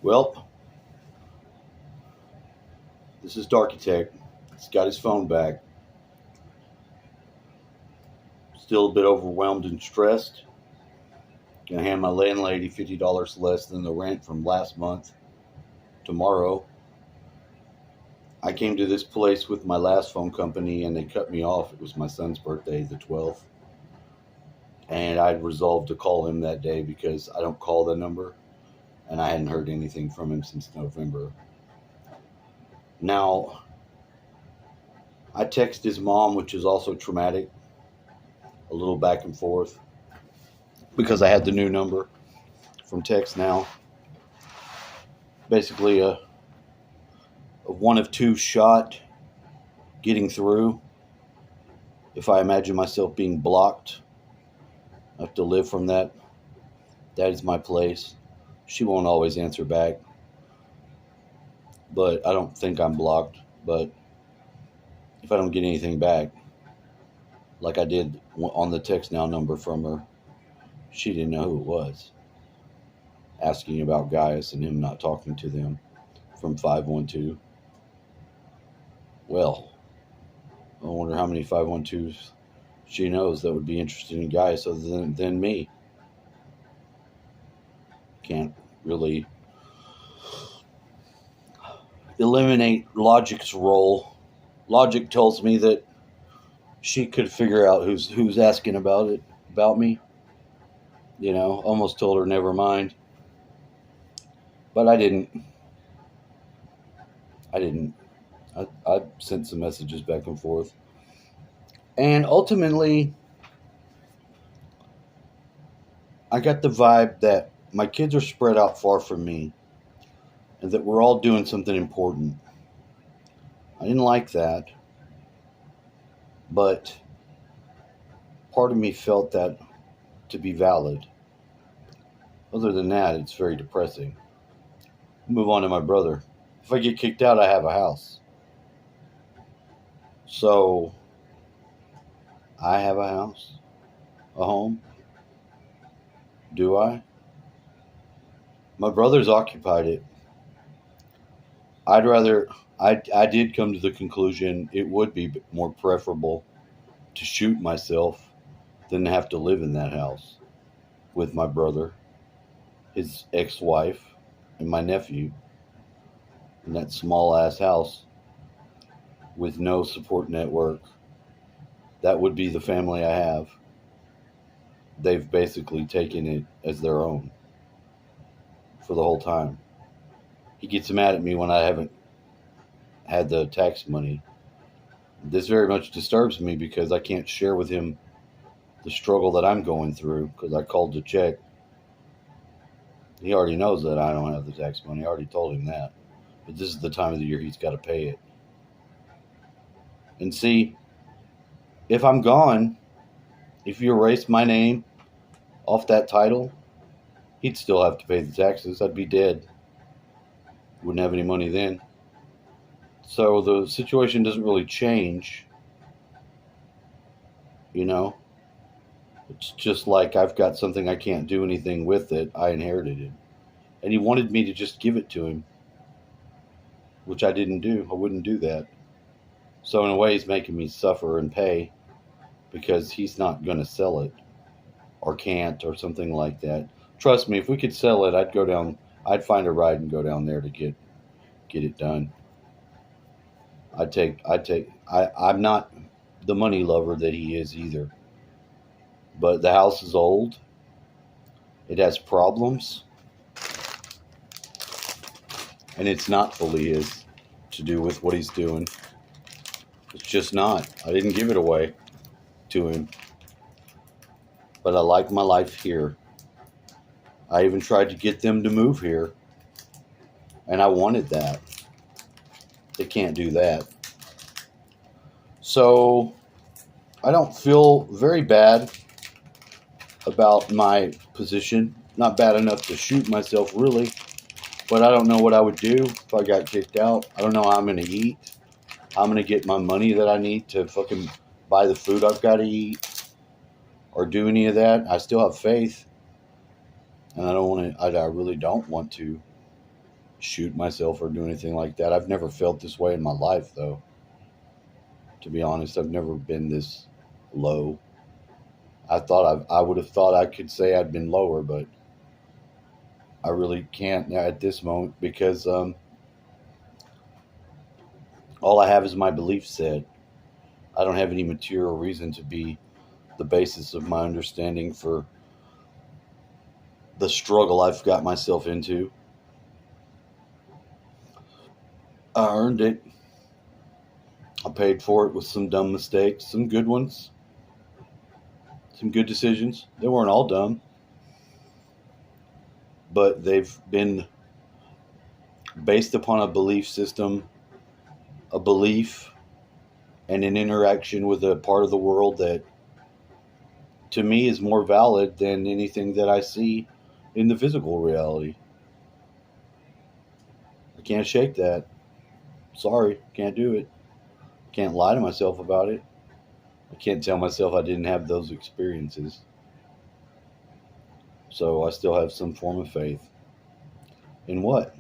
Well, this is Darkitect. He's got his phone back. Still a bit overwhelmed and stressed. Gonna hand my landlady $50 less than the rent from last month tomorrow. I came to this place with my last phone company and they cut me off. It was my son's birthday, the 12th. And I'd resolved to call him that day because I don't call the number. And I hadn't heard anything from him since November. Now, I text his mom, which is also traumatic, a little back and forth because I had the new number from text now. Basically, a one of two shot getting through. If I imagine myself being blocked, I have to live from that. That is my place. She won't always answer back, but I don't think I'm blocked. But if I don't get anything back, like I did on the text now number from her, she didn't know who it was, asking about Gaius and him not talking to them from 512. Well, I wonder how many 512s she knows that would be interested in Gaius other than me. Can't really eliminate logic's role. Logic tells me that she could figure out who's asking about me. Almost told her never mind. But I didn't. I sent some messages back and forth. And ultimately, I got the vibe that my kids are spread out far from me and that we're all doing something important. I didn't like that, but part of me felt that to be valid. Other than that, it's very depressing. Move on to my brother. If I get kicked out, I have a house. So, I have a house, a home. Do I? My brother's occupied it. I did come to the conclusion it would be more preferable to shoot myself than to have to live in that house with my brother, his ex-wife, and my nephew in that small ass house with no support network. That would be the family I have. They've basically taken it as their own for the whole time. He gets mad at me when I haven't had the tax money. This very much disturbs me because I can't share with him the struggle that I'm going through because I called to check. He already knows that I don't have the tax money. I already told him that. But this is the time of the year he's got to pay it. And see, if I'm gone, if you erase my name off that title, he'd still have to pay the taxes. I'd be dead. Wouldn't have any money then. So the situation doesn't really change. It's just like I've got something I can't do anything with it. I inherited it. And he wanted me to just give it to him, which I didn't do. I wouldn't do that. So in a way, he's making me suffer and pay because he's not going to sell it or can't or something like that. Trust me, if we could sell it, I'd find a ride and go down there to get it done. I'm not the money lover that he is either. But the house is old. It has problems. And it's not fully his to do with what he's doing. It's just not. I didn't give it away to him. But I like my life here. I even tried to get them to move here. And I wanted that. They can't do that. So I don't feel very bad about my position. Not bad enough to shoot myself, really. But I don't know what I would do if I got kicked out. I don't know how I'm going to eat. How I'm going to get my money that I need to fucking buy the food I've got to eat. Or do any of that. I still have faith. And I really don't want to shoot myself or do anything like that. I've never felt this way in my life, though. To be honest, I've never been this low. I would have thought I could say I'd been lower, but I really can't now at this moment because all I have is my belief set. I don't have any material reason to be the basis of my understanding for the struggle I've got myself into. I earned it. I paid for it with some dumb mistakes, some good ones, some good decisions. They weren't all dumb, but they've been based upon a belief system, a belief, and an interaction with a part of the world that to me is more valid than anything that I see in the physical reality. I can't shake that. Sorry, can't do it. Can't lie to myself about it. I can't tell myself I didn't have those experiences. So I still have some form of faith. In what?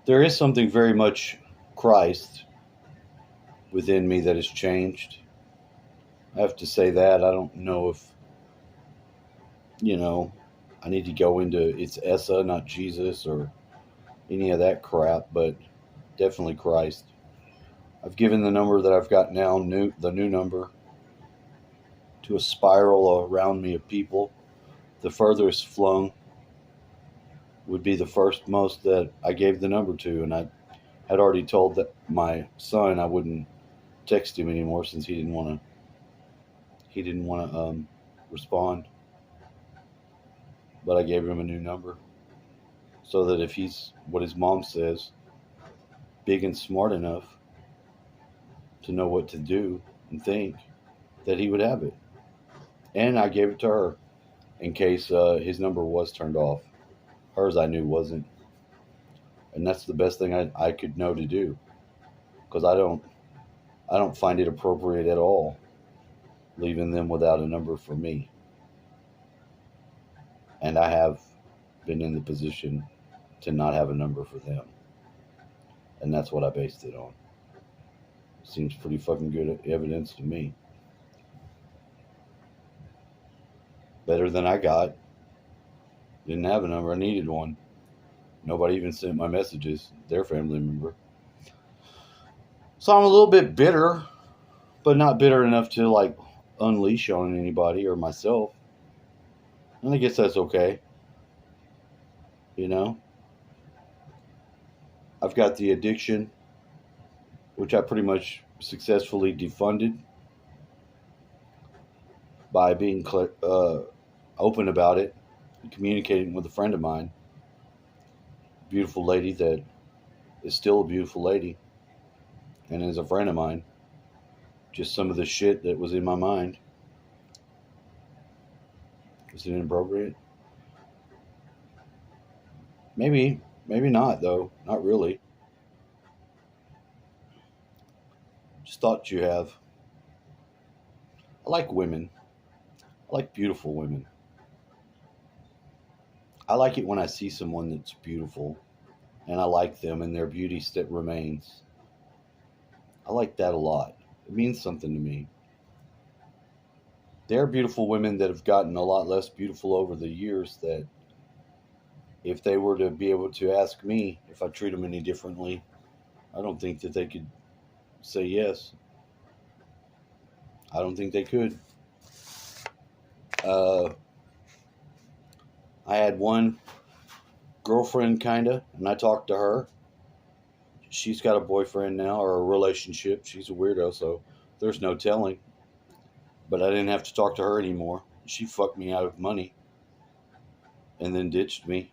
There is something very much Christ within me that has changed. I have to say that. I don't know if, you know, I need to go into it's Essa, not Jesus, or any of that crap, but definitely Christ. I've given the number that I've got now, the new number, to a spiral around me of people. The furthest flung would be the first most that I gave the number to, and I had already told that my son I wouldn't text him anymore since he didn't want to respond. But I gave him a new number so that if he's what his mom says, big and smart enough to know what to do and think, that he would have it. And I gave it to her in case his number was turned off. Hers I knew wasn't, and that's the best thing I could know to do, because I don't find it appropriate at all leaving them without a number for me. And I have been in the position to not have a number for them, and that's what I based it on. Seems pretty fucking good evidence to me. Better than I got. Didn't have a number. I needed one. Nobody even sent my messages. Their family member. So I'm a little bit bitter, but not bitter enough to like unleash on anybody or myself. And I guess that's okay. You know? I've got the addiction, which I pretty much successfully defunded by being open about it and communicating with a friend of mine. Beautiful lady that is still a beautiful lady and is a friend of mine. Just some of the shit that was in my mind. Is it inappropriate? Maybe not, though. Not really. Just thought you have. I like women. I like beautiful women. I like it when I see someone that's beautiful and I like them and their beauty that remains. I like that a lot. It means something to me. There are beautiful women that have gotten a lot less beautiful over the years that if they were to be able to ask me if I treat them any differently, I don't think that they could say yes. I don't think they could. I had one girlfriend, kind of, and I talked to her. She's got a boyfriend now, or a relationship. She's a weirdo, so there's no telling. But I didn't have to talk to her anymore. She fucked me out of money and then ditched me.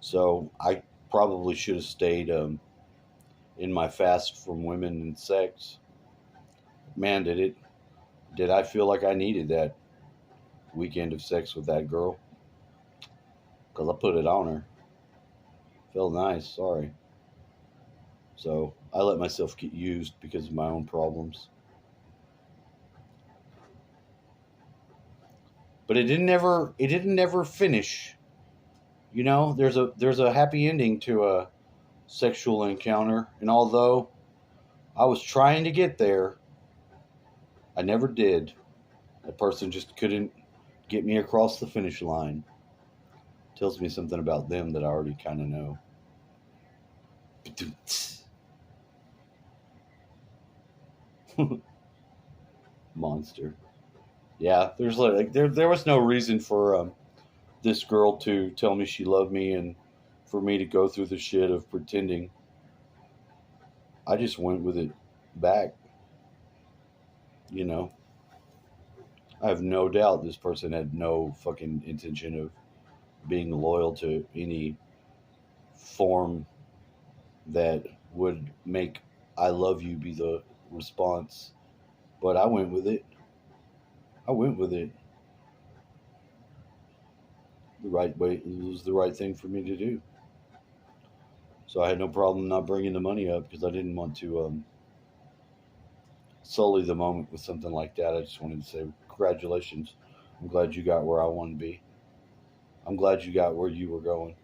So I probably should have stayed in my fast from women and sex. Man, did I feel like I needed that weekend of sex with that girl? Because I put it on her. Felt nice, sorry. So I let myself get used because of my own problems. But it didn't ever finish You know, there's a happy ending to a sexual encounter, and although I was trying to get there, I never did. That person just couldn't get me across the finish line. Tells me something about them that I already kind of know. Monster. Yeah, there's like there was no reason for this girl to tell me she loved me and for me to go through the shit of pretending. I just went with it back. You know, I have no doubt this person had no fucking intention of being loyal to any form that would make "I love you" be the response. But I went with it. I went with it the right way. It was the right thing for me to do. So I had no problem not bringing the money up because I didn't want to sully the moment with something like that. I just wanted to say, congratulations. I'm glad you got where I want to be. I'm glad you got where you were going.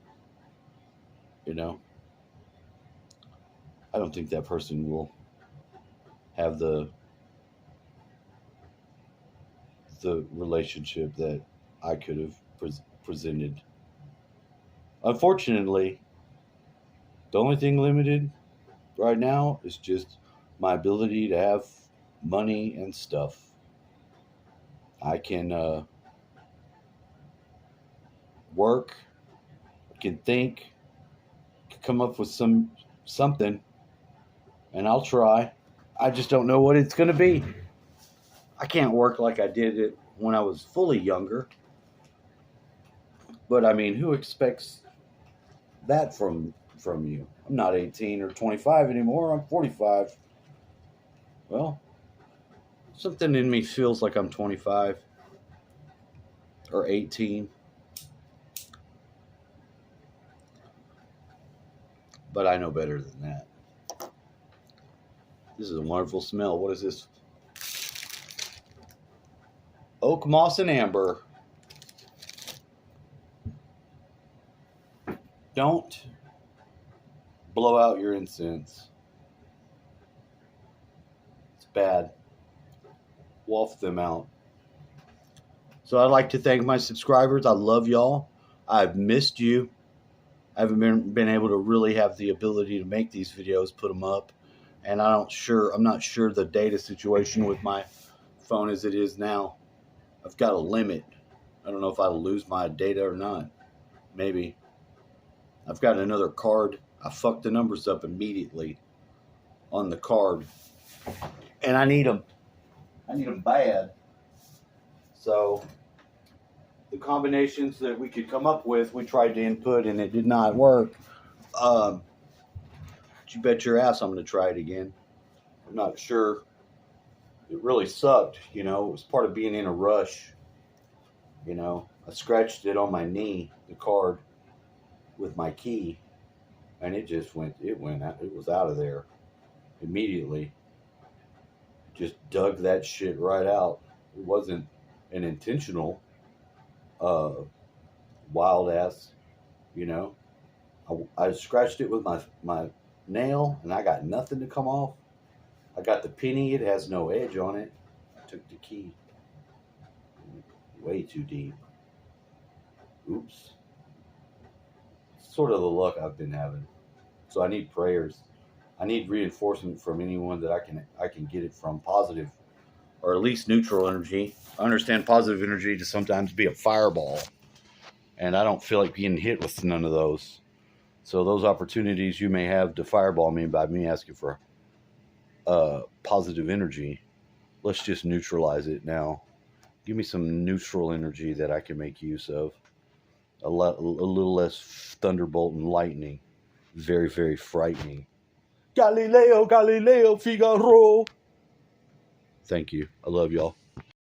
You know, I don't think that person will have the relationship that I could have presented. Unfortunately, the only thing limited right now is just my ability to have money and stuff. I can work, can think, can come up with something, and I'll try. I just don't know what it's going to be. I can't work like I did it when I was fully younger. But I mean, who expects that from you? I'm not 18 or 25 anymore. I'm 45. Well, something in me feels like I'm 25 or 18. But I know better than that. This is a wonderful smell. What is this? Oak moss and amber. Don't blow out your incense. It's bad. Waft them out. So I'd like to thank my subscribers. I love y'all. I've missed you. I haven't been able to really have the ability to make these videos, put them up, and I'm not sure the data situation with my phone as it is now. I've got a limit. I don't know if I'll lose my data or not. Maybe. I've got another card. I fucked the numbers up immediately on the card, and I need them. I need them bad. So the combinations that we could come up with, we tried to input, and it did not work. But you bet your ass I'm going to try it again. I'm not sure. It really sucked, you know. It was part of being in a rush. You know, I scratched it on my knee, the card, with my key, and it just went. It was out of there immediately. Just dug that shit right out. It wasn't an intentional wild ass, you know. I scratched it with my nail, and I got nothing to come off. I got the penny, it has no edge on it. I took the key. Way too deep. Oops. Sort of the luck I've been having. So I need prayers. I need reinforcement from anyone that I can get it from, positive or at least neutral energy. I understand positive energy to sometimes be a fireball, and I don't feel like being hit with none of those. So those opportunities you may have to fireball me by me asking for positive energy, let's just neutralize it now. Give me some neutral energy that I can make use of. A little less thunderbolt and lightning. Very, very frightening. Galileo, Galileo, Figaro. Thank you. I love y'all.